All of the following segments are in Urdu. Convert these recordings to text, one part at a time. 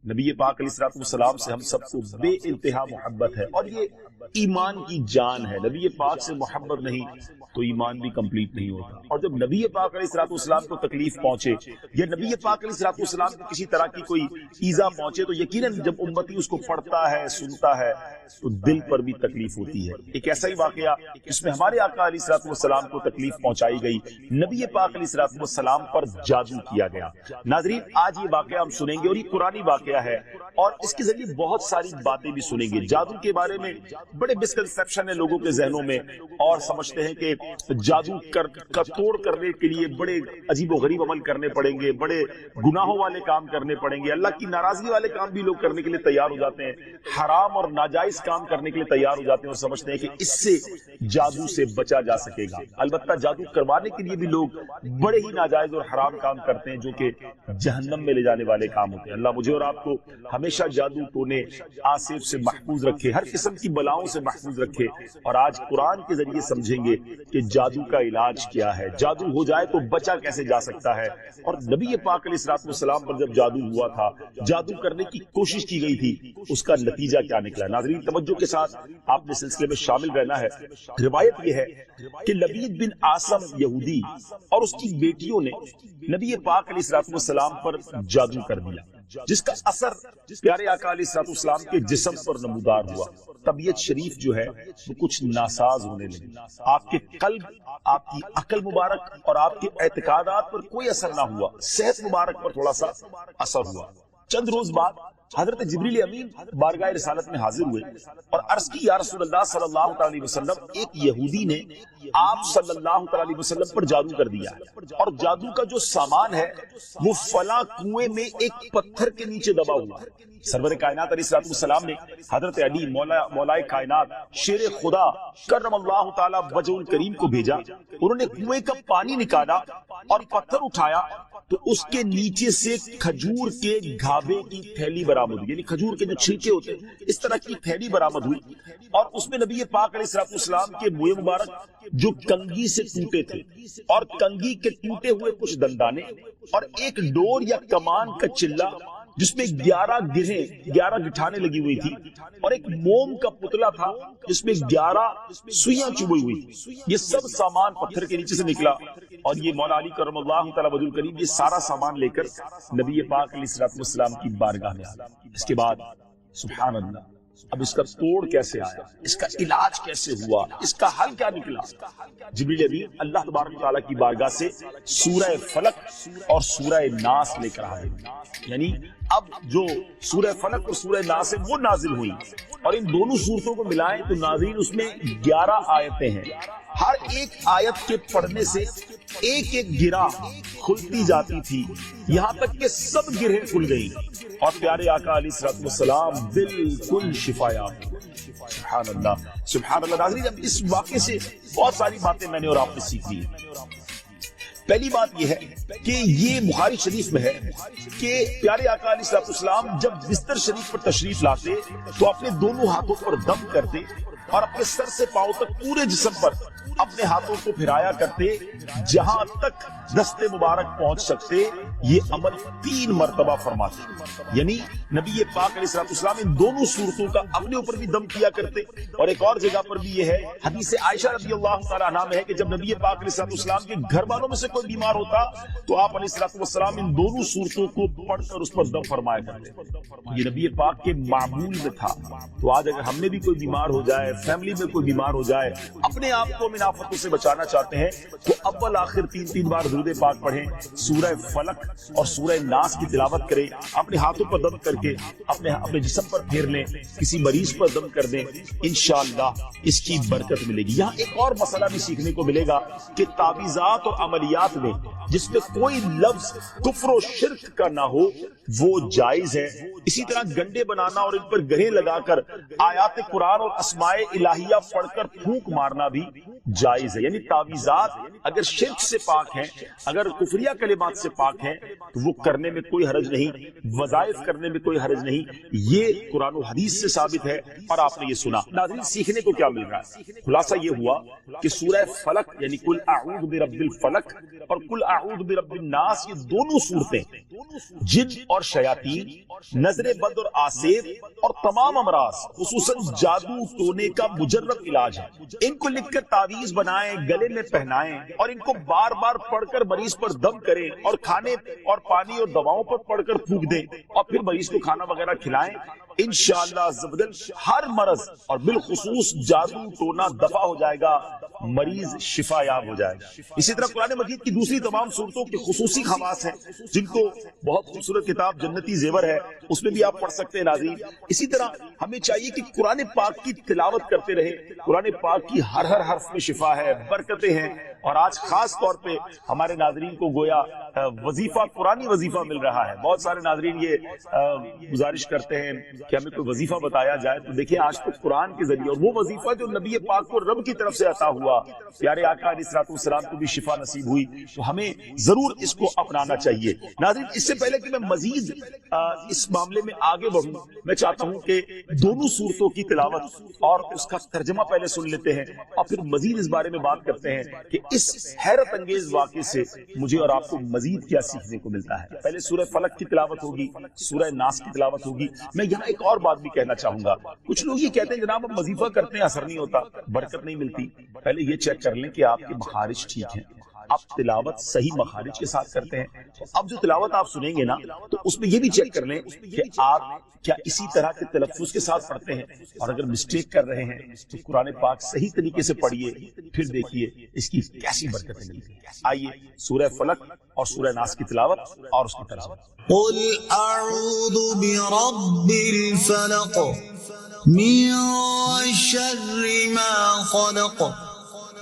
نبی پاک علیہ السلام سے ہم سب کو بے انتہا محبت ہے اور یہ ایمان کی جان ہے. نبی پاک سے محبت نہیں تو ایمان بھی کمپلیٹ نہیں ہوتا. اور جب نبی پاک علیہ السلام کو تکلیف پہنچے یا نبی پاک علیہ السلام کو کسی طرح کی کوئی ایذا پہنچے تو یقیناً جب امتی اس کو پڑھتا ہے سنتا ہے تو دل پر بھی تکلیف ہوتی ہے. ایک ایسا ہی واقعہ جس میں ہمارے آقا علیہ السلام کو تکلیف پہنچائی گئی, نبی پاک علیہ السلام پر جادو کیا گیا. ناظرین, آج یہ واقعہ ہم سنیں گے اور یہ قرآنی واقعہ ہے اور اس کے ذریعے بہت ساری باتیں بھی سنیں گے. جادو کے بارے میں بڑے مسکنسپشن ہے لوگوں کے ذہنوں میں اور سمجھتے ہیں کہ جادو کا توڑ کرنے کے لیے بڑے عجیب و غریب عمل کرنے پڑیں گے, بڑے گناہوں والے کام کرنے پڑیں گے, اللہ کی ناراضگی والے کام بھی لوگ کرنے کے لیے تیار ہو جاتے ہیں, حرام اور ناجائز کام کرنے کے لیے تیار ہو جاتے ہیں اور سمجھتے ہیں کہ اس سے جادو سے بچا جا سکے گا. البتہ جادو کروانے کے لیے بھی لوگ بڑے ہی ناجائز اور حرام کام کرتے ہیں جو کہ جہنم میں لے جانے والے کام ہوتے ہیں. اللہ مجھے اور آپ کو ہمیشہ جادو ٹونے آصف سے محفوظ رکھے, ہر قسم کی بلاؤں سے محفوظ رکھے. اور آج قرآن کے ذریعے سمجھیں گے کہ جادو کا علاج کیا ہے, جادو ہو جائے تو بچا کیسے جا سکتا ہے, اور نبی پاک علیہ السلام پر جب جادو ہوا تھا, جادو کرنے کی کوشش کی گئی تھی, اس کا نتیجہ کیا نکلا. ناظرین توجہ کے ساتھ آپ نے سلسلے میں شامل رہنا ہے. روایت یہ ہے کہ لبید بن عاصم یہودی اور اس کی بیٹیوں نے نبی پاک علیہ السلام پر جادو کر دیا, جس کا اثر پیارے آقا علیہ السلام کے جسم پر نمودار ہوا. طبیعت شریف جو ہے وہ کچھ ناساز ہونے لگی, آپ کے قلب, آپ کی عقل مبارک اور آپ کے اعتقادات پر کوئی اثر نہ ہوا, صحت مبارک پر تھوڑا سا اثر ہوا. چند روز بعد حضرت جبریل امین بارگاہ رسالت میں حاضر ہوئے اور عرض کی, یا رسول اللہ صلی اللہ علیہ وسلم, ایک یہودی نے آپ صلی اللہ علیہ وسلم پر جادو کر دیا ہے اور جادو کا جو سامان ہے وہ فلاں کنویں میں ایک پتھر کے نیچے دبا ہوا. سرور کائنات علیہ السلام نے حضرت علی مولائے کائنات شیر خدا کرم اللہ تعالی وجہ الکریم کو بھیجا. انہوں نے کنویں کا پانی نکالا اور پتھر اٹھایا تو اس کے نیچے سے کھجور کے گھابے کی تھیلی برآمد ہوئی, یعنی کھجور کے جو چھلکے ہوتے ہیں اس طرح کی تھیلی برآمد ہوئی, اور اس میں نبی پاک علیہ السلام کے منہ مبارک جو کنگھی سے ٹوٹے تھے اور کنگھی کے ٹوٹے ہوئے کچھ دندانے اور ایک ڈور یا کمان کا چلہ جس میں 11 گٹھانے لگی ہوئی تھی اور ایک موم کا پتلا تھا جس میں 11 سوئیاں چبھی ہوئی تھی. یہ سب سامان پتھر کے نیچے سے نکلا اور یہ مولا علی کرم اللہ تعالی وجہ الکریم یہ سارا سامان لے کر نبی پاک علیہ السلام کی بارگاہ میں آیا. اس کے بعد سبحان اللہ, اب اس کا توڑ کیسے آیا, اس کا علاج کیسے ہوا, اس کا حل کیا نکلا. جبریل امین اللہ تبارک تعالیٰ کی بارگاہ سے سورہ فلق اور سورہ ناس لے کر آئے, یعنی اب جو سورہ فلق اور سورہ ناس وہ نازل ہوئی اور ان دونوں سورتوں کو ملائیں تو ناظرین اس میں 11 آیتیں ہیں. ہر ایک آیت کے پڑھنے سے ایک ایک گرہ کھلتی جاتی تھی, یہاں تک کہ سب گرہیں کھل گئی اور پیارے آقا علیہ السلام بالکل شفایاب. سبحان اللہ سبحان اللہ. ناظرین اب اس واقعے سے بہت ساری باتیں میں نے اور آپ نے سیکھی. پہلی بات یہ ہے کہ یہ بخاری شریف میں ہے کہ پیارے آقا علیہ السلام جب بستر شریف پر تشریف لاتے تو اپنے دونوں ہاتھوں پر دم کرتے اور اپنے سر سے پاؤں تک پورے جسم پر اپنے ہاتھوں کو پھرایا کرتے جہاں تک دست مبارک پہنچ سکتے. یہ عمل 3 مرتبہ فرماتے, یعنی نبی پاک علیہ السلام ان دونوں صورتوں کا اپنے اوپر بھی دم کیا کرتے. اور ایک اور جگہ پر بھی یہ ہے, حدیث عائشہ رضی اللہ تعالیٰ عنہا میں ہے کہ جب نبی پاک علیہ السلام کے گھر والوں میں سے کوئی بیمار ہوتا تو آپ علیہ السلام ان دونوں صورتوں کو پڑھ کر اس پر دم فرمایا کرتے. یہ نبی پاک کے معمول میں تھا. تو آج اگر ہم نے بھی کوئی بیمار ہو جائے, فیملی میں کوئی بیمار ہو جائے, اپنے آپ کو من آفتوں سے بچانا چاہتے ہیں تو اول آخر 3 بار درود پاک پڑھیں, سورہ فلق اور سورہ ناس کی تلاوت کریں, اپنے ہاتھوں پر دم کر کے اپنے جسم پر پھیر لیں, کسی مریض پر دم کر دیں, انشاءاللہ اس کی برکت ملے گی. یہاں ایک اور مسئلہ بھی سیکھنے کو ملے گا کہ تعویذات اور عملیات میں جس میں کوئی لفظ کفر و شرک کا نہ ہو وہ جائز ہے. اسی طرح گنڈے بنانا اور ان پر گرہیں لگا کر آیات قرآن اور اسماء الہیہ پڑھ کر پھونک مارنا بھی جائز ہے. یعنی تعویذات اگر شرک سے پاک ہیں, اگر کفریہ کلمات سے پاک ہیں, تو وہ کرنے میں کوئی حرج نہیں، وظائف کرنے میں کوئی حرج نہیں، یہ قرآن و حدیث سے ثابت ہے اور آپ نے یہ سنا۔ ناظرین سیکھنے کو کیا مل رہا ہے؟ خلاصہ یہ ہوا کہ سورہ فلق یعنی قل اعوذ برب الفلق اور قل اعوذ برب الناس، یہ دونوں صورتیں جن اور شیاطین، نظر بد اور آسیب اور تمام امراض خصوصاً جادو ٹونے کا مجرب علاج ہے۔ ان کو لکھ کر تعویذ بنائیں، گلے میں پہنائیں اور ان کو بار بار پڑھ کر مریض پر دم کریں اور کھانے اور پانی اور دواؤں پر پڑھ کر پھونک دیں اور پھر مریض کو کھانا وغیرہ کھلائیں، انشاءاللہ عز و جل ہر مرض اور بالخصوص جادو ٹونا دفع ہو جائے گا، مریض شفا یاب ہو جائے گا۔ اسی طرح قرآن مجید کی دوسری تمام صورتوں کے خصوصی خواص ہیں جن کو بہت خوبصورت کتاب جنتی زیور ہے اس میں بھی آپ پڑھ سکتے ہیں ناظرین۔ اسی طرح ہمیں چاہیے کہ قرآن پاک کی تلاوت کرتے رہیں، قرآن پاک کی ہر حرف میں شفا ہے، برکتیں ہیں، اور آج خاص طور پہ ہمارے ناظرین کو گویا وظیفہ، قرآنی وظیفہ مل رہا ہے۔ بہت سارے ناظرین یہ گزارش کرتے ہیں کہ ہمیں کوئی وظیفہ بتایا جائے، تو دیکھیں آج تو قرآن کے ذریعے، اور وہ وظیفہ جو نبی پاک کو رب کی طرف سے عطا ہوا، پیارے آقا علیہ الصلوۃ والسلام کو بھی شفا نصیب ہوئی، تو ہمیں ضرور اس کو اپنانا چاہیے۔ ناظرین اس سے پہلے کہ میں مزید اس معاملے میں آگے بڑھوں، میں چاہتا ہوں کہ دونوں صورتوں کی تلاوت اور اس کا ترجمہ پہلے سن لیتے ہیں اور پھر مزید اس بارے میں بات کرتے ہیں کہ اس حیرت انگیز واقعے سے مجھے اور آپ کو مزید کیا سیکھنے کو ملتا ہے۔ پہلے سورہ فلق کی تلاوت ہوگی، سورہ ناس کی تلاوت ہوگی۔ میں یہاں ایک اور بات بھی کہنا چاہوں گا، کچھ لوگ یہ کہتے ہیں جناب ہم وظیفہ کرتے ہیں اثر نہیں ہوتا، برکت نہیں ملتی۔ پہلے یہ چیک کر لیں کہ آپ کے مخارج ٹھیک ہیں، آپ تلاوت صحیح مخارج کے ساتھ کرتے ہیں۔ تو اب جو تلاوت آپ سنیں گے نا تو اس میں یہ بھی چیک کر لیں کہ آپ کیا اسی طرح کے تلفظ کے ساتھ پڑھتے ہیں، اور اگر مسٹیک کر رہے ہیں تو قرآن پاک صحیح طریقے سے پڑھیے، پھر دیکھیے اس کی کیسی برکتیں ملتی ہیں۔ آئیے سورہ فلق اور سورہ ناس کی تلاوت اور اس کی ترجمہ۔ قل اعوذ برب الفلق من شر ما خلق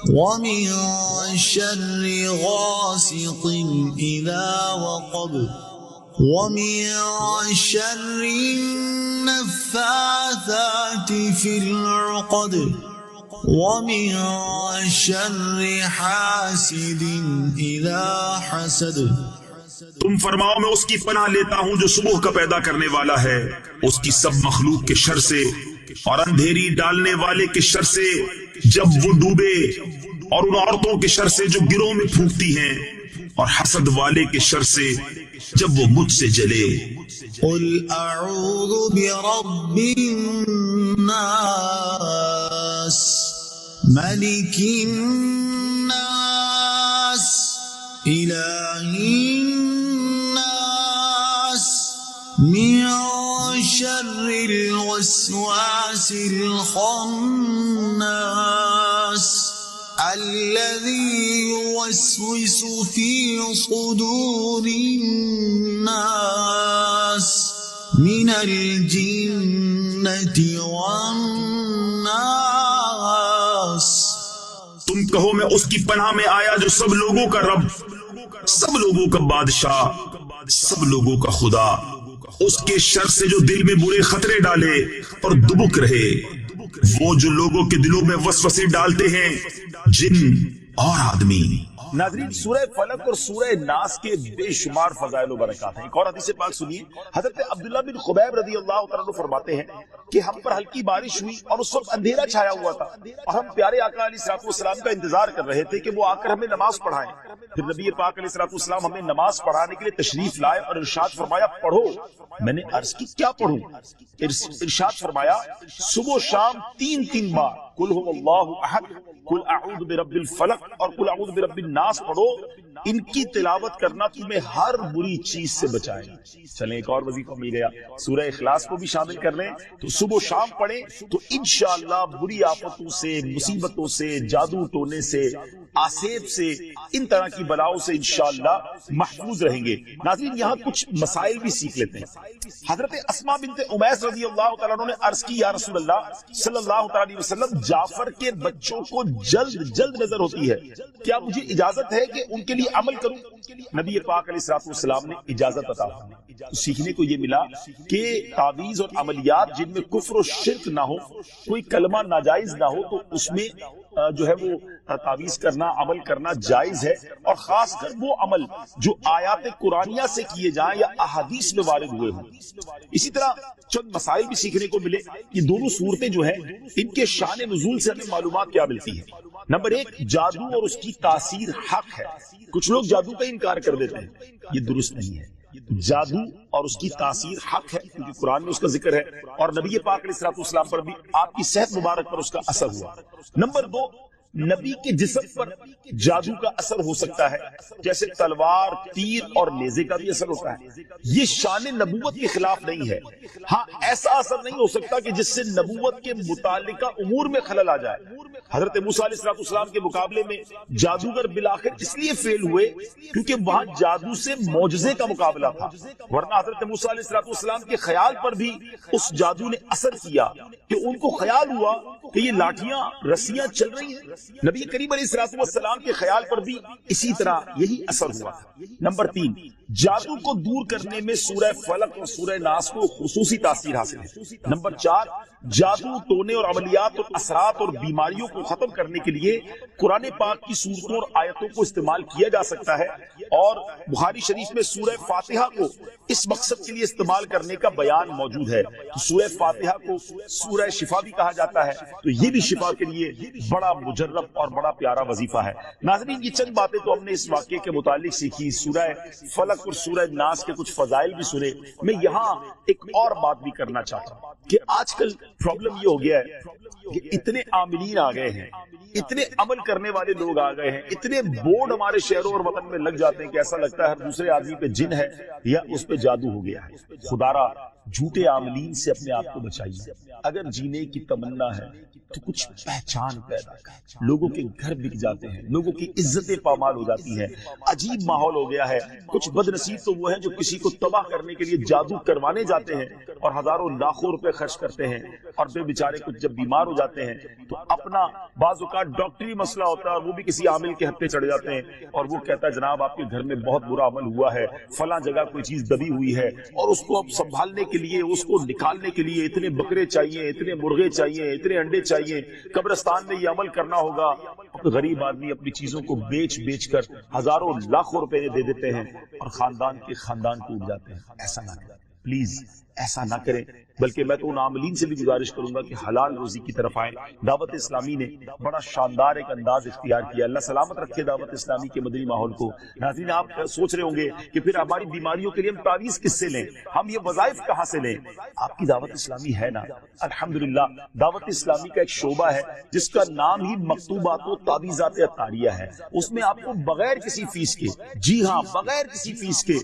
ومن شر غاسق اذا وقب ومن شر النفاثات في العقد ومن شر حاسد اذا حسد۔ تم فرماؤ میں اس کی پناہ لیتا ہوں جو صبح کا پیدا کرنے والا ہے، اس کی سب مخلوق کے شر سے، اور اندھیری ڈالنے والے کے شر سے جب وہ ڈوبے، اور ان عورتوں کے شر سے جو گروہ میں پھونکتی ہیں، اور حسد والے کے شر سے جب وہ مجھ سے جلے۔ قل اعوذ برب الناس ملک الناس الہ الناس من شر الوسواس الخناس الذي يوسوس في صدور الناس من الجنة والناس۔ تم کہو میں اس کی پناہ میں آیا جو سب لوگوں کا رب، سب لوگوں کا بادشاہ، سب لوگوں کا خدا، اس کے شر سے جو دل میں برے خطرے ڈالے اور دبک رہے، وہ جو لوگوں کے دلوں میں وسوسے ڈالتے ہیں، جن اور آدمی۔ ناظرین سورہ فلق اور سورہ ناس کے بے شمار فضائل و برکات ہیں۔ ایک اور حدیث پاک سنیے، حضرت عبداللہ بن خبیب رضی اللہ تعالیٰ عنہ فرماتے ہیں کہ ہم پر ہلکی بارش ہوئی اور اس وقت اندھیرا چھایا ہوا تھا، اور ہم پیارے آقا علیہ الصلوۃ والسلام کا انتظار کر رہے تھے کہ وہ آ کر ہمیں نماز پڑھائیں۔ پھر نبی پاک علیہ الصلوۃ والسلام ہمیں نماز پڑھانے کے لیے تشریف لائے اور ارشاد فرمایا پڑھو۔ میں نے عرض کی کیا پڑھوں؟ ارشاد فرمایا صبح و شام 3 بار قل هو اللہ احد، قل اعوذ برب الفلق اور قل اعوذ برب الناس پڑھو، ان کی تلاوت کرنا تمہیں ہر بری چیز سے بچائے گا۔ چلیں ایک اور وظیفہ مل گیا، سورہ اخلاص کو بھی شامل کر لیں، تو صبح و شام پڑھیں تو انشاءاللہ بری آفتوں سے، مصیبتوں سے، جادو ٹونے سے، آسیب سے، ان طرح کی بلاؤں سے انشاءاللہ محفوظ رہیں گے۔ ناظرین یہاں کچھ مسائل بھی سیکھ لیتے ہیں۔ حضرت اسماء بنت امیس رضی اللہ تعالیٰ عنہ نے عرض کی یا رسول اللہ صلی اللہ تعالیٰ علیہ وسلم، جعفر کے بچوں کو جلد نظر ہوتی ہے، کیا مجھے اجازت ہے کہ ان کے لیے عمل کروں؟ نبی پاک علیہ الصلوۃ والسلام نے اجازت عطا فرمائی۔ سیکھنے کو یہ ملا کہ تعویذ اور عملیات جن میں کفر و شرک نہ ہو، کوئی کلمہ ناجائز نہ ہو، تو اس میں جو ہے وہ تعویذ کرنا، عمل کرنا جائز ہے، اور خاص کر وہ عمل جو آیات قرآنیہ سے کیے جائیں یا احادیث میں وارد ہوئے ہوں۔ اسی طرح چند مسائل بھی سیکھنے کو ملے۔ یہ دونوں صورتیں جو ہیں ان کے شان نزول سے ہمیں معلومات کیا ملتی ہے۔ نمبر ایک، جادو اور اس کی تاثیر حق ہے۔ کچھ لوگ جادو کا انکار کر دیتے ہیں، یہ درست نہیں ہے۔ جادو اور اس کی تاثیر حق ہے، کیونکہ قرآن میں اس کا ذکر ہے، اور نبی پاک علیہ الصلوۃ والسلام پر بھی آپ کی صحت مبارک پر اس کا اثر ہوا۔ نمبر دو، نبی کے جسم پر جادو کا اثر ہو سکتا ہے، جیسے تلوار، تیر اور نیزے کا بھی اثر ہوتا ہے۔ یہ شان نبوت کے خلاف نہیں ہے۔ ہاں، ایسا اثر نہیں ہو سکتا کہ جس سے نبوت کے متعلقہ امور میں خلل آ جائے۔ حضرت موسیٰ علیہ السلام کے مقابلے میں جادوگر بالآخر اس لیے فیل ہوئے کیونکہ وہاں جادو سے معجزے کا مقابلہ تھا، ورنہ حضرت موسیٰ علیہ السلام کے خیال پر بھی اس جادو نے اثر کیا کہ ان کو خیال ہوا کہ یہ لاٹھیاں، رسیاں چل رہی ہیں۔ نبی کریم علیہ السلام کے خیال پر بھی اسی طرح یہی اثر ہوا۔ نمبر تین، جادو کو دور کرنے میں سورہ فلق اور سورہ ناس کو خصوصی تاثیر حاصل ہے۔ نمبر چار، جادو، ٹونے اور عملیات اور اثرات اور بیماریوں کو ختم کرنے کے لیے قرآن پاک کی صورتوں اور آیتوں کو استعمال کیا جا سکتا ہے، اور بخاری شریف میں سورہ فاتحہ کو اس مقصد کے لیے استعمال کرنے کا بیان موجود ہے۔ تو سورہ فاتحہ کو سورہ شفا بھی کہا جاتا ہے، تو یہ بھی شفا کے لیے بڑا مجرب اور بڑا پیارا وظیفہ ہے۔ ناظرین، یہ چند باتیں تو ہم نے اس واقعے کے متعلق سیکھی، سورہ فلق اور سورہ ناس کے کچھ فضائل بھی سنے۔ میں یہاں ایک اور بات بھی کرنا چاہتا ہوں کہ آج کل پرابلم یہ ہو گیا ہے کہ اتنے عاملین آ گئے ہیں، اتنے عمل کرنے والے لوگ آ گئے ہیں، اتنے بورڈ ہمارے شہروں اور وطن میں لگ جاتے ہیں کہ ایسا لگتا ہے ہر دوسرے آدمی پہ جن ہے یا اس پہ جادو ہو گیا ہے۔ خدا را جھوٹے عاملین سے اپنے آپ کو بچائیے۔ اگر جینے کی تمنا ہے تو کچھ پہچان پیدا کر۔ لوگوں کے گھر بک جاتے ہیں، لوگوں کی عزتیں پامال ہو جاتی ہیں، عجیب ماحول ہو گیا ہے۔ کچھ بد نصیب تو وہ ہیں جو کسی کو تباہ کرنے کے لیے جادو کروانے جاتے ہیں اور ہزاروں لاکھوں روپے خرچ کرتے ہیں، اور پھر بیچارے کچھ جب بیمار ہو جاتے ہیں تو اپنا بعض اوقات ڈاکٹری مسئلہ ہوتا ہے اور وہ بھی کسی عامل کے ہتھے چڑھ جاتے ہیں، اور وہ کہتا ہے جناب آپ کے گھر میں بہت برا عمل ہوا ہے، فلاں جگہ کوئی چیز دبی ہوئی ہے، اور اس کو اب سنبھالنے کے لیے، اس کو نکالنے کے لیے اتنے بکرے چاہیے، اتنے مرغے چاہیے، اتنے انڈے چاہیے، قبرستان میں یہ عمل کرنا ہوگا۔ غریب آدمی اپنی چیزوں کو بیچ بیچ کر ہزاروں لاکھوں روپے دے دیتے ہیں اور خاندان کے خاندان ٹوٹ جاتے ہیں۔ ایسا نہ کریں پلیز، ایسا نہ کریں۔ بلکہ میں تو ان عاملین سے بھی گزارش کروں گا کہ حلال روزی کی طرف آئیں۔ دعوت اسلامی نے بڑا شاندار ایک انداز اختیار کیا، اللہ سلامت رکھے دعوت اسلامی کے مدنی ماحول کو۔ ناظرین، آپ سوچ رہے ہوں گے کہ پھر ہماری بیماریوں کے لیے ہم تعویذ کس سے لیں، ہم یہ وظائف کہاں سے لیں؟ آپ کی دعوت اسلامی ہے نا، الحمدللہ۔ دعوت اسلامی کا ایک شعبہ ہے جس کا نام ہی مکتوبات و تعویذات عطاریہ ہے۔ اس میں آپ کو بغیر کسی فیس کے، جی ہاں بغیر کسی فیس کے،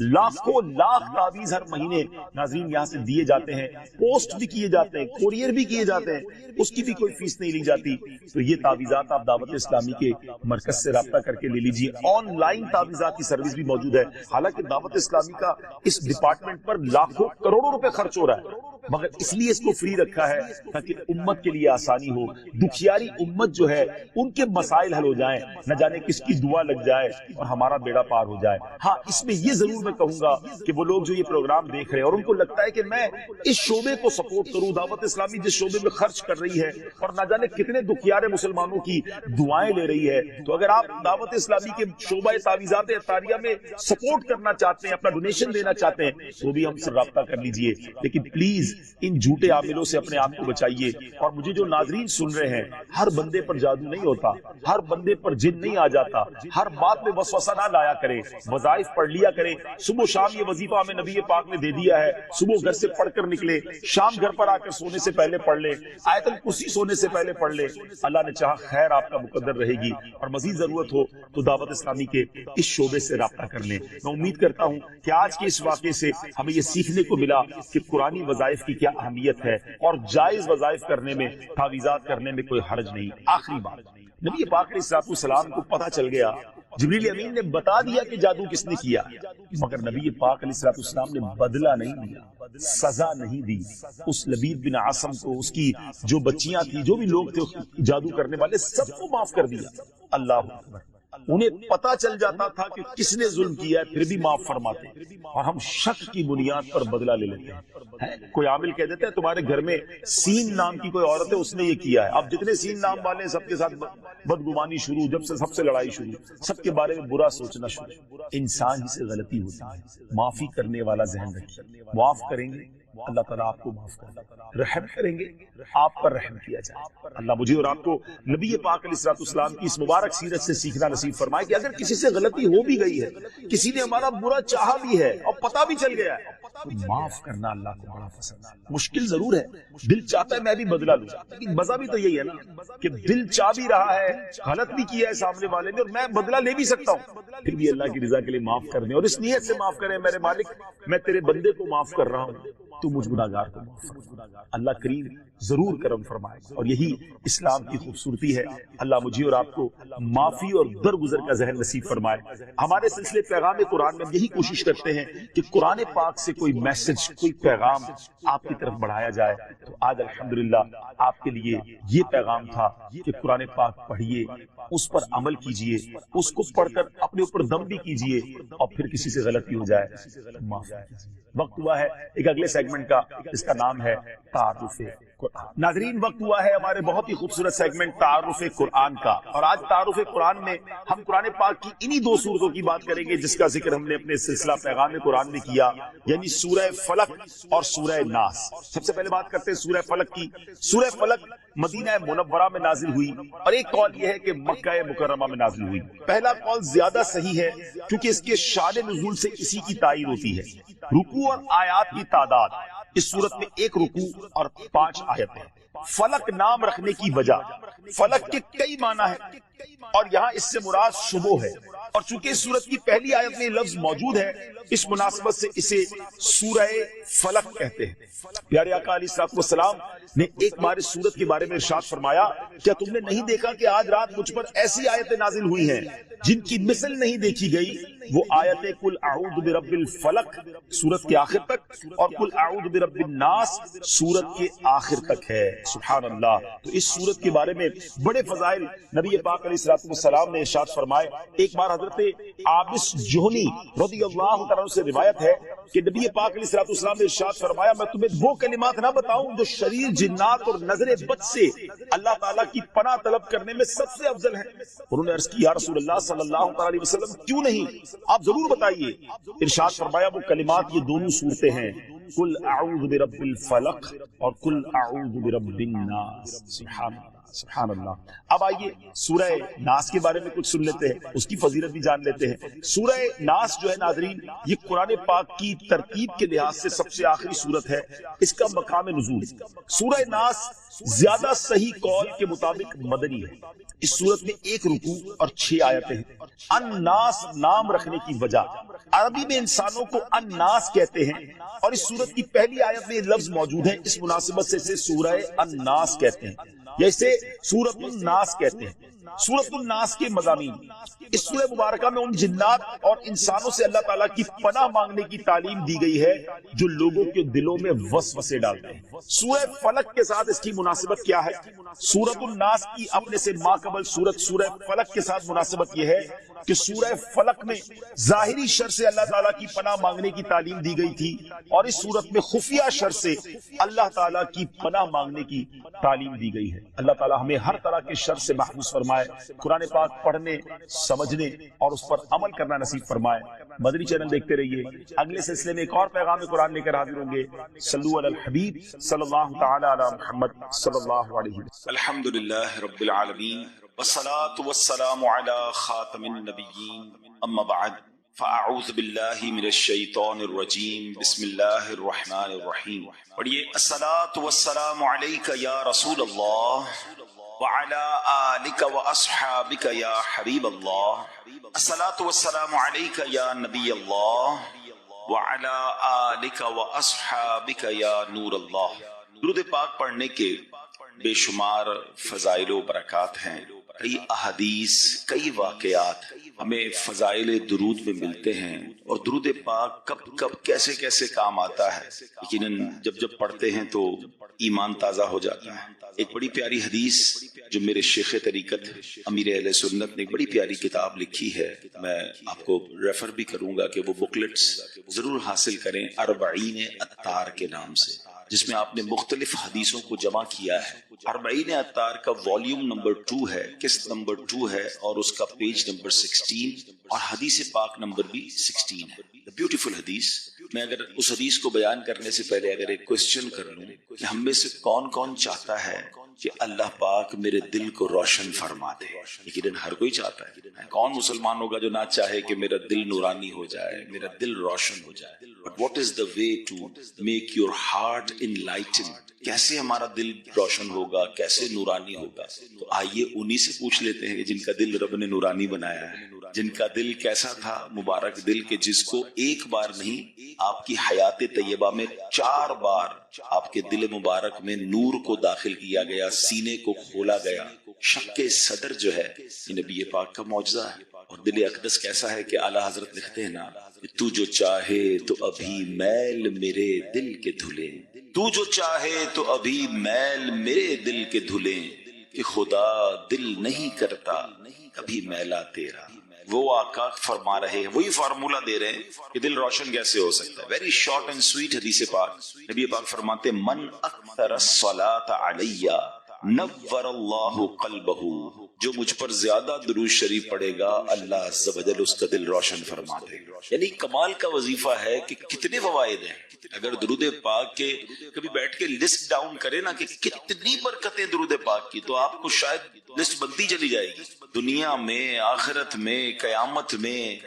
لاکھوں لاکھ تعویذ ہر مہینے ناظرین یہاں سے دیے جاتے ہیں، پوسٹ بھی کیے جاتے ہیں، کوریئر بھی کیے جاتے ہیں، اس کی بھی کوئی فیس نہیں لی جاتی۔ تو یہ تعویذات آپ دعوت اسلامی کے مرکز سے رابطہ کر کے لے لیجیے۔ آن لائن تعویذات کی سروس بھی موجود ہے، حالانکہ دعوت اسلامی کا اس ڈپارٹمنٹ پر لاکھوں کروڑوں روپے خرچ ہو رہا ہے، مگر اس لیے اس کو فری رکھا ہے تاکہ امت کے لیے آسانی ہو، دکھیاری امت جو ہے ان کے مسائل حل ہو جائیں، نہ جانے کس کی دعا لگ جائے اور ہمارا بیڑا پار ہو جائے۔ ہاں، اس میں یہ ضرور میں کہوں گا کہ وہ لوگ جو یہ پروگرام دیکھ رہے ہیں اور ان کو لگتا ہے کہ میں اس شعبے کو سپورٹ کروں، دعوت اسلامی جس شعبے میں خرچ کر رہی ہے اور نہ جانے کتنے دکھیارے مسلمانوں کی دعائیں لے رہی ہے، تو اگر آپ دعوت اسلامی کے شعبہ تعویذات عطاریہ میں سپورٹ کرنا چاہتے ہیں، اپنا ڈونیشن دینا چاہتے ہیں، تو بھی ہم سے رابطہ کر لیجئے۔ لیکن پلیز ان جھوٹے عاملوں سے اپنے آپ کو بچائیے۔ اور مجھے جو ناظرین سن رہے ہیں، ہر بندے پر جادو نہیں ہوتا، ہر بندے پر جن نہیں آ جاتا، ہر بات میں وسوسہ نہ لایا کریں، وظائف پڑھ لیا کریں۔ صبح و شام یہ وظیفہ ہمیں نبی پاک نے دے دیا ہے، صبح گھر سے پڑھ کر نکلے، شام گھر پر آ کر سونے سے پہلے پڑھ لیں، آیت الکرسی سونے سے پہلے پڑھ لیں۔ اللہ نے چاہا خیر آپ کا مقدر رہے گی، اور مزید ضرورت ہو تو دعوت اسلامی کے اس شعبے سے رابطہ کر لیں۔ میں امید کرتا ہوں کہ آج کے اس واقعے سے ہمیں یہ سیکھنے کو ملا کہ قرآنی وظائف کی کیا اہمیت ہے، اور جائز وظائف کرنے میں، تعویذات کرنے میں کوئی حرج نہیں۔ آخری بات، نبی پاک علیہ السلام کو پتہ چل گیا، جبریل امین نے بتا دیا کہ جادو کس نے کیا، مگر نبی پاک علیہ السلام نے بدلہ نہیں دیا، سزا نہیں دی۔ اس لبید بن عاصم کو، اس کی جو بچیاں تھی، جو بھی لوگ تھے جادو کرنے والے، سب کو معاف کر دیا۔ اللہ اکبر، انہیں پتا چل جاتا تھا کہ کس نے ظلم کیا ہے، پھر بھی معاف فرماتے، اور ہم شک کی بنیاد پر بدلہ لے لیتے ہیں۔ کوئی عامل کہہ دیتا ہے تمہارے گھر میں سین نام کی کوئی عورت ہے، اس نے یہ کیا ہے، اب جتنے سین نام والے ہیں سب کے ساتھ بدگمانی شروع، جب سے سب سے لڑائی شروع، سب کے بارے میں برا سوچنا شروع۔ انسان ہی سے غلطی ہوتی ہے، معافی کرنے والا ذہن رکھیے، معاف کریں گے اللہ تعالیٰ آپ کو معاف کرے گا، رحم کریں گے آپ پر رحم کیا جائے۔ اللہ مجھے اور آپ کو نبی پاک علیہ الصلوۃ والسلام کی اس مبارک سیرت سے سیکھنا نصیب فرمائے کہ اگر کسی سے غلطی ہو بھی گئی ہے، کسی نے ہمارا برا چاہا بھی ہے اور پتہ بھی چل گیا ہے، تو معاف کرنا اللہ کو بڑا پسند ہے۔ مشکل ضرور ہے، دل چاہتا ہے میں بھی بدلہ لوں، لیکن مزہ بھی تو یہی ہے نا کہ دل چاہ بھی رہا ہے، غلط بھی کیا ہے سامنے والے نے، اور میں بدلہ لے بھی سکتا ہوں، پھر بھی اللہ کی رضا کے لیے معاف کرنے، اور اس نیت سے معاف کریں میرے مالک میں تیرے بندے کو معاف کر رہا ہوں، تو مجھ گناہگار کو معاف فرما۔ اللہ کریم ضرور کرم فرمائے، اور یہی اسلام کی خوبصورتی ہے۔ اللہ مجھے اور آپ کو معافی اور درگزر کا ذہن نصیب فرمائے۔ ہمارے سلسلے پیغام قرآن میں ہم یہی کوشش کرتے ہیں کہ قرآن پاک سے کوئی میسج، کوئی پیغام آپ کی طرف بڑھایا جائے، تو آج الحمدللہ آپ کے لیے یہ پیغام تھا کہ قرآن پاک پڑھیے، اس پر عمل کیجئے، اس کو پڑھ کر اپنے اوپر دم بھی کیجئے، اور پھر کسی سے غلطی ہو جائے تو معاف کیجئے۔ وقت ہوا ہے ایک اگلے سیگمنٹ کا، جس کا نام ہے تعارف قرآن۔ ناظرین، وقت ہوا ہے ہمارے بہت ہی خوبصورت سیگمنٹ تعارف قرآن کا، اور آج تعارف قرآن میں ہم قرآن پاک کی انہی دو سورتوں کی بات کریں گے جس کا ذکر ہم نے اپنے سلسلہ پیغام قرآن میں کیا، یعنی سورہ فلق اور سورہ ناس۔ سب سے پہلے بات کرتے ہیں سورہ فلق کی۔ سورہ فلق مدینہ منورہ میں نازل ہوئی، اور ایک قول یہ ہے کہ مکہ مکرمہ میں نازل ہوئی۔ پہلا قول زیادہ صحیح ہے کیونکہ اس کے شان نزول سے اسی کی تائید ہوتی ہے۔ رکوع اور آیات کی تعداد، اس صورت میں 1 رکوع اور 5 آیتیں۔ فلق نام رکھنے کی وجہ، فلق کے کئی معنی ہیں، اور یہاں اس سے مراد صبح ہے، اور چونکہ اس سورت کی پہلی آیت میں لفظ موجود ہے، اس مناسبت سے اسے سورہ فلق کہتے ہیں۔ پیارے آقا علیہ الصلوۃ والسلام نے ایک بار اس سورت کے بارے میں ارشاد فرمایا، کیا تم نے نہیں دیکھا کہ آج رات مجھ پر ایسی آیتیں نازل ہوئی ہیں جن کی مثل نہیں دیکھی گئی؟ وہ آیت قل اعوذ برب الفلق سورت کے آخر تک، اور قل اعوذ برب الناس سورت کے آخر تک ہے۔ سبحان اللہ۔ تو اس سورت کے بارے میں بڑے فضائل نبی پاک علیہ الصلوۃ والسلام نے ارشاد فرمائے۔ ایک بار حضرت عابس جوہنی رضی اللہ تعالیٰ عنہ سے روایت ہے کہ نبی پاک علیہ الصلوۃ والسلام نے ارشاد فرمایا، میں تمہیں وہ کلمات نہ بتاؤں جو شریر، جنات اور نظر بد سے اللہ تعالیٰ کی پناہ طلب کرنے میں سب سے افضل ہے؟ انہوں نے عرض کی، یا رسول اللہ صلی اللہ علیہ وسلم کیوں نہیں، آپ ضرور بتائیے۔ ارشاد فرمایا وہ کلمات یہ دونوں صورتیں ہیں، قل اعوذ برب الفلق اور قل اعوذ برب الناس۔ سبحان اللہ، سبحان اللہ۔ اب آئیے سورہ ناس کے بارے میں کچھ سن لیتے ہیں، اس کی فضیلت بھی جان لیتے ہیں۔ سورہ ناس جو ہے ناظرین، یہ قرآن پاک کی ترتیب کے لحاظ سے سب سے آخری سورت ہے۔ اس کا مقام نزول، سورہ ناس زیادہ صحیح قول کے مطابق مدنی ہے۔ اس سورت میں 1 رکوع اور 6 آیتیں ہیں۔ الناس نام رکھنے کی وجہ، عربی میں انسانوں کو الناس کہتے ہیں، اور اس سورت کی پہلی آیت میں یہ لفظ موجود ہے، اس مناسبت سے اسے سورہ الناس کہتے ہیں، یا اسے سورۃ الناس کہتے ہیں۔ سورۃ الناس کے مضامین، اس سورہ مبارکہ میں ان جنات اور انسانوں سے اللہ تعالیٰ کی پناہ مانگنے کی تعلیم دی گئی ہے جو لوگوں کے دلوں میں وسوسے ڈالتے ہیں۔ سورہ فلق کے ساتھ اس کی مناسبت کیا ہے؟ سورۃ الناس کی اپنے سے ماقبل سورت سورہ فلق کے ساتھ مناسبت یہ ہے کہ سورہ فلق میں ظاہری شر سے اللہ تعالیٰ کی پناہ مانگنے کی تعلیم دی گئی تھی، اور اس سورت میں خفیہ شر سے اللہ تعالیٰ کی پناہ مانگنے کی تعلیم دی گئی ہے۔ اللہ تعالیٰ ہمیں ہر طرح کے شر سے محفوظ فرمائے، قرآن پاک پڑھنے، سمجھنے اور اس پر عمل کرنا نصیب فرمائے۔ مدنی چینل دیکھتے رہیے، اگلے سلسلے میں ایک اور پیغام قرآن لے کر حاضر ہوں گے۔ صلو علی الحبیب صلی اللہ تعالی علی محمد صلی اللہ علیہ وسلم۔ الحمدللہ رب العالمین، والصلاة والسلام علی خاتم النبیین، اما بعد فاعوذ باللہ من الشیطان الرجیم، بسم اللہ الرحمن الرحیم۔ پڑھیے، الصلاة والسلام علیک یا رسول اللہ وعلی آلک واصحابک یا حبیب اللہ، الصلاة والسلام علیک یا نبی اللہ وعلی آلک واصحابک یا نور اللہ۔ درود پاک پڑھنے کے بے شمار فضائل و برکات ہیں، کئی احادیث، کئی واقعات ہمیں فضائل درود میں ملتے ہیں اور درود پاک کب کب کیسے کیسے کام آتا ہے، یقیناً جب جب پڑھتے ہیں تو ایمان تازہ ہو جاتا ہے۔ ایک بڑی پیاری حدیث جو میرے شیخ طریقت امیر اہل سنت نے ایک بڑی پیاری کتاب لکھی ہے، میں آپ کو ریفر بھی کروں گا کہ وہ بکلٹس ضرور حاصل کریں، 40 عطار کے نام سے، جس میں آپ نے مختلف حدیثوں کو جمع کیا ہے۔ 40 عطار کا والیوم نمبر 2 ہے، قسط نمبر 2 ہے، اور اس کا پیج نمبر 16 اور حدیث پاک نمبر بھی 16 ہے۔ بیوٹیفل حدیث۔ میں اگر اس حدیث کو بیان کرنے سے پہلے اگر ایک کوسچن کر لوں کہ ہم میں سے کون کون چاہتا ہے کہ اللہ پاک میرے دل کو روشن فرما دے؟ یقیناً ہر کوئی چاہتا ہے۔ کون مسلمان ہوگا جو نہ چاہے کہ میرا دل نورانی ہو جائے، میرا دل روشن ہو جائے؟ But what is the way to make your heart enlightened؟ کیسے ہمارا دل روشن ہوگا، کیسے نورانی ہوگا؟ تو آئیے انہی سے پوچھ لیتے ہیں کہ جن کا دل رب نے نورانی بنایا ہے، جن کا دل کیسا تھا، مبارک دل کہ جس کو ایک بار نہیں آپ کی حیات طیبہ میں 4 بار آپ کے دل مبارک میں نور کو داخل کیا گیا، سینے کو کھولا گیا۔ شق صدر جو ہے یہ نبی پاک کا معجزہ ہے۔ اور دل اقدس کیسا ہے کہ اعلیٰ حضرت لکھتے ہیں نا، تو جو چاہے تو ابھی میل میرے دل کے دھلے، تو جو چاہے تو ابھی میل میرے دل کے دھلے، کہ خدا دل نہیں کرتا کبھی میلا تیرا۔ وہ آقا فرما رہے ہیں، وہی فارمولہ دے رہے ہیں کہ دل روشن کیسے ہو سکتا ہے۔ ویری شارٹ اینڈ سویٹ حدیث پاک، نبی پاک فرماتے من اکثر الصلاۃ علی نور اللہ قلبہ، جو مجھ پر زیادہ درود شریف پڑھے گا اللہ عز و جل اس کا دل روشن فرما دے گا۔ یعنی کمال کا وظیفہ ہے کہ کتنے فوائد ہیں۔ اگر درود پاک کے کبھی بیٹھ کے لسٹ ڈاؤن کرے نا کہ کتنی برکتیں درود پاک کی، تو آپ کو شاید لسٹ بنتی چلی جائے گی۔ دنیا میں، آخرت میں، قیامت میں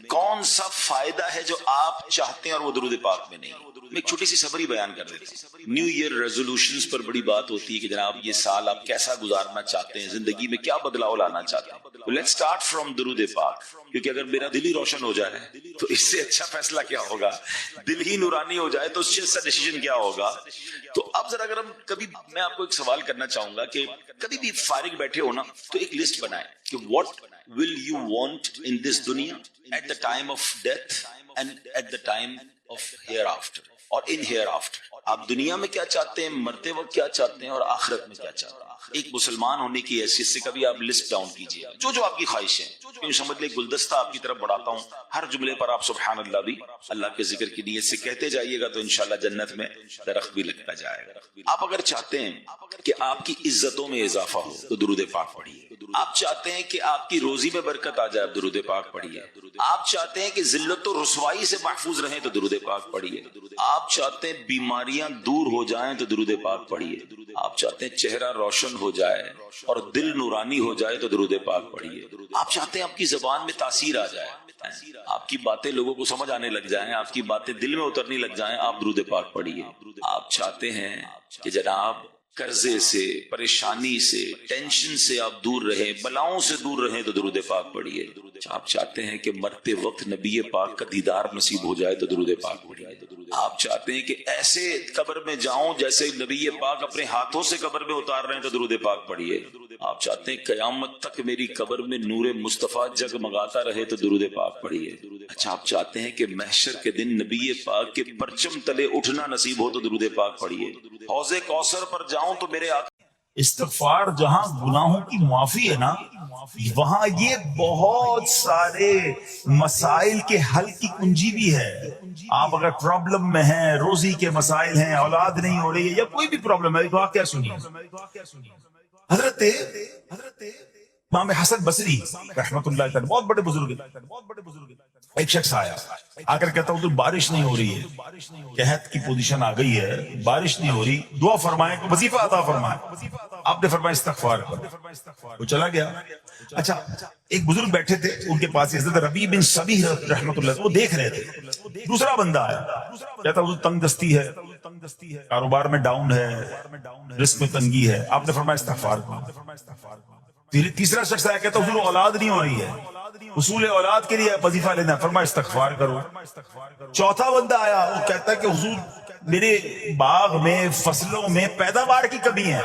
کون سا فائدہ ہے جو آپ چاہتے ہیں اور وہ درود پاک میں نہیں؟ میں ایک چھوٹی سی سمری بیان کر دیتا ہوں۔ نیو ایئر ریزولوشنز پر بڑی بات ہوتی ہے کہ جناب یہ سال آپ کیسا گزارنا چاہتے ہیں، زندگی میں کیا بدلاؤ لانا چاہتے ہیں۔ لیٹس اسٹارٹ فرام درود پاک، کیونکہ اگر میرا دل ہی روشن ہو جائے تو اس سے اچھا فیصلہ کیا ہوگا؟ دل ہی نورانی ہو جائے تو اس سے اچھا ڈیسیژن کیا ہوگا؟ تو اب ذرا اگر ہم کبھی، میں آپ کو ایک سوال کرنا چاہوں گا کہ کبھی بھی فارغ بیٹھے ہو نا تو ایک لسٹ بنائیں کہ what will you want in this دنیا at the time of death and at the time of hereafter, اور ان ہیئر آفٹر۔ آپ دنیا میں کیا چاہتے ہیں، مرتے وقت کیا چاہتے ہیں، اور آخرت میں کیا چاہتے ہیں۔ ایک مسلمان ہونے کی حیثیت سے کبھی آپ لسٹ ڈاؤن کیجئے جو آپ کی خواہش ہے۔ کیوں سمجھ لے گلدستہ آپ کی طرف بڑھاتا ہوں، ہر جملے پر آپ سبحان اللہ بھی اللہ کے ذکر کی نیت سے کہتے جائیے گا تو انشاءاللہ جنت میں درخت بھی لگتا جائے گا۔ آپ اگر چاہتے ہیں کہ آپ کی عزتوں میں اضافہ ہو تو درود پاک پڑھیے۔ آپ چاہتے ہیں کہ آپ کی روزی میں برکت آ جائے، درود پاک پڑھیے۔ آپ چاہتے ہیں کہ ذلت و رسوائی سے محفوظ رہیں تو درود پاک پڑھیے۔ آپ چاہتے ہیں بیماریاں دور ہو جائیں تو درود پاک پڑھیے۔ آپ چاہتے ہیں چہرہ روشن ہو جائے اور دل نورانی ہو جائے تو درود پاک پڑھیے۔ آپ چاہتے ہیں آپ کی زبان میں تاثیر آ جائے، آپ کی باتیں لوگوں کو سمجھ آنے لگ جائیں، آپ کی باتیں دل میں اترنے لگ جائیں، آپ درود پاک پڑھیے۔ آپ چاہتے ہیں کہ جناب قرضے سے، پریشانی سے، ٹینشن سے آپ دور رہیں، بلاؤں سے دور رہیں تو درود پاک پڑھیے۔ آپ چاہتے ہیں کہ مرتے وقت نبی پاک کا دیدار نصیب ہو جائے تو درود پاک پڑھیے۔ آپ چاہتے ہیں کہ ایسے قبر میں جاؤں جیسے نبی پاک اپنے ہاتھوں سے قبر میں اتار رہے ہیں تو درود پاک پڑھیے۔ آپ چاہتے ہیں قیامت تک میری قبر میں نور مصطفیٰ جگمگاتا رہے تو درود پاک پڑھیے۔ اچھا، آپ چاہتے ہیں کہ محشر کے دن نبی پاک کے پرچم تلے اٹھنا نصیب ہو تو درود پاک پڑھیے۔ حوض کوثر پر جاؤں تو میرے استغفار جہاں گناہوں کی معافی ہے نا، وہاں یہ بہت سارے مسائل کے حل کی کنجی بھی ہے۔ آپ اگر پرابلم میں ہیں، روزی کے مسائل ہیں، اولاد نہیں ہو رہی ہے، یا کوئی بھی پرابلم ہے، واقعہ سنیے۔ حضرت امام حسن بصری رحمۃ اللہ تعالی، بہت بڑے بزرگ، ایک شخص آیا، آ کر کہتا ہوں بارش نہیں ہو رہی ہے، قحط کی پوزیشن آ گئی ہے، بارش نہیں ہو رہی، دعا فرمائیں، وظیفہ عطا فرمائیں۔ آپ نے فرمایا استغفار کرو، وہ چلا گیا۔ اچھا، ایک بزرگ بیٹھے تھے ان کے پاس، حضرت ربیع بن صبیح رحمۃ اللہ، وہ دیکھ رہے تھے۔ دوسرا بندہ آیا، کہتا حضور تنگ دستی ہے، کاروبار میں ڈاؤن ہے، رزق میں تنگی ہے، آپ نے فرمایا استغفار کرو۔ تیسرا شخص آیا، کہتا حضور اولاد نہیں ہو رہی ہے، حصول اولاد کے لیے وظیفہ لینا، فرمایا استغفار کرو۔ چوتھا بندہ آیا، وہ کہتا ہے کہ حضور میرے باغ میں، فصلوں میں پیداوار کی کمی ہے،